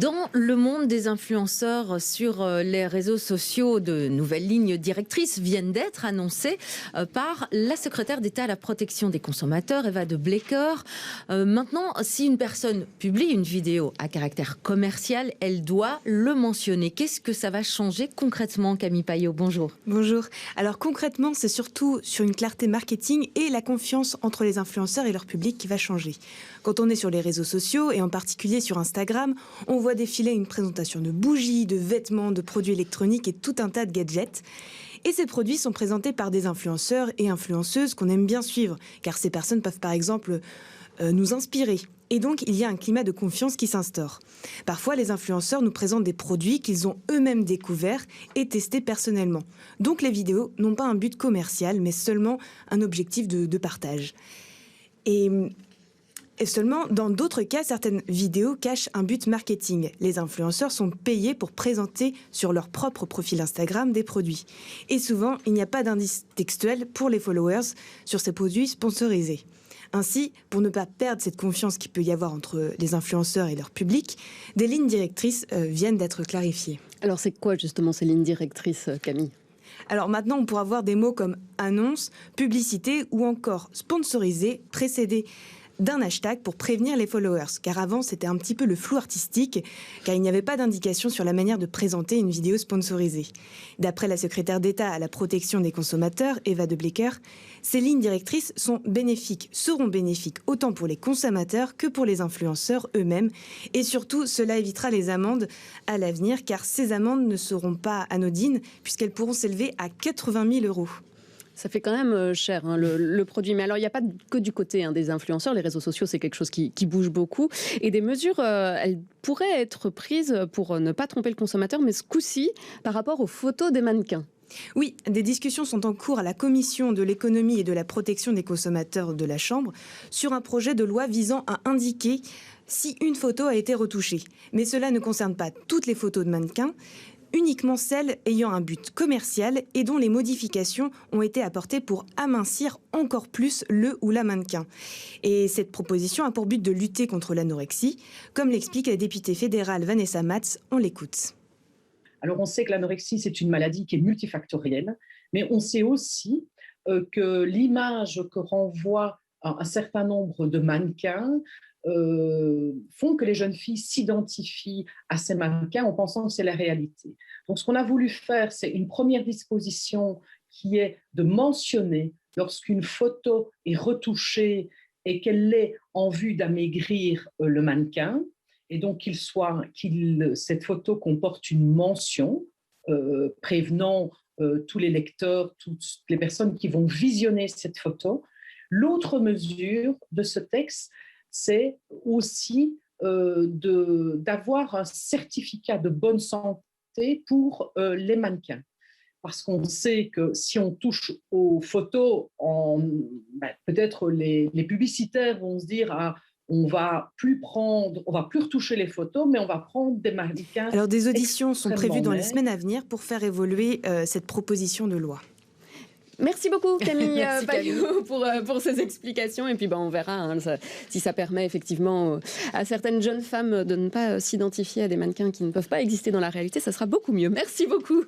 Dans le monde des influenceurs sur les réseaux sociaux, de nouvelles lignes directrices viennent d'être annoncées par la secrétaire d'État à la protection des consommateurs, Eva de Blecker. Maintenant, si une personne publie une vidéo à caractère commercial, elle doit le mentionner. Qu'est-ce que ça va changer concrètement, Camille Payot? Bonjour. Bonjour. Alors concrètement, c'est surtout sur une clarté marketing et la confiance entre les influenceurs et leur public qui va changer. Quand on est sur les réseaux sociaux, et en particulier sur Instagram, on voit défiler une présentation de bougies, de vêtements, de produits électroniques et tout un tas de gadgets. Et ces produits sont présentés par des influenceurs et influenceuses qu'on aime bien suivre, car ces personnes peuvent par exemple nous inspirer. Et donc, il y a un climat de confiance qui s'instaure. Parfois, les influenceurs nous présentent des produits qu'ils ont eux-mêmes découverts et testés personnellement. Donc, les vidéos n'ont pas un but commercial, mais seulement un objectif de partage. Et seulement, dans d'autres cas, certaines vidéos cachent un but marketing. Les influenceurs sont payés pour présenter sur leur propre profil Instagram des produits. Et souvent, il n'y a pas d'indice textuel pour les followers sur ces produits sponsorisés. Ainsi, pour ne pas perdre cette confiance qu'il peut y avoir entre les influenceurs et leur public, des lignes directrices viennent d'être clarifiées. Alors c'est quoi justement ces lignes directrices, Camille ? Alors maintenant, on pourra voir des mots comme annonce, publicité ou encore sponsorisé précédés d'un hashtag pour prévenir les followers. Car avant, c'était un petit peu le flou artistique, car il n'y avait pas d'indication sur la manière de présenter une vidéo sponsorisée. D'après la secrétaire d'État à la protection des consommateurs, Eva de Blecker, ces lignes directrices seront bénéfiques autant pour les consommateurs que pour les influenceurs eux-mêmes. Et surtout, cela évitera les amendes à l'avenir, car ces amendes ne seront pas anodines, puisqu'elles pourront s'élever à 80 000 €. Ça fait quand même cher le produit. Mais alors, il n'y a pas que du côté des influenceurs. Les réseaux sociaux, c'est quelque chose qui bouge beaucoup. Et des mesures, elles pourraient être prises pour ne pas tromper le consommateur, mais ce coup-ci, par rapport aux photos des mannequins. Oui, des discussions sont en cours à la Commission de l'économie et de la protection des consommateurs de la Chambre sur un projet de loi visant à indiquer si une photo a été retouchée. Mais cela ne concerne pas toutes les photos de mannequins, uniquement celles ayant un but commercial et dont les modifications ont été apportées pour amincir encore plus le ou la mannequin. Et cette proposition a pour but de lutter contre l'anorexie, comme l'explique la députée fédérale Vanessa Matz. On l'écoute. Alors on sait que l'anorexie, c'est une maladie qui est multifactorielle, mais on sait aussi que l'image que renvoie un certain nombre de mannequins font que les jeunes filles s'identifient à ces mannequins en pensant que c'est la réalité. Donc ce qu'on a voulu faire, c'est une première disposition qui est de mentionner lorsqu'une photo est retouchée et qu'elle est en vue d'amaigrir le mannequin, et donc cette photo comporte une mention prévenant tous les lecteurs, toutes les personnes qui vont visionner cette photo. L'autre mesure de ce texte, c'est aussi d'avoir un certificat de bonne santé pour les mannequins. Parce qu'on sait que si on touche aux photos, peut-être les publicitaires vont se dire on va plus retoucher les photos, mais on va prendre des mannequins. Alors des auditions sont prévues dans les semaines à venir pour faire évoluer cette proposition de loi. Merci beaucoup Camille Payot pour ces explications. Et puis on verra si ça permet effectivement à certaines jeunes femmes de ne pas s'identifier à des mannequins qui ne peuvent pas exister dans la réalité. Ça sera beaucoup mieux. Merci beaucoup.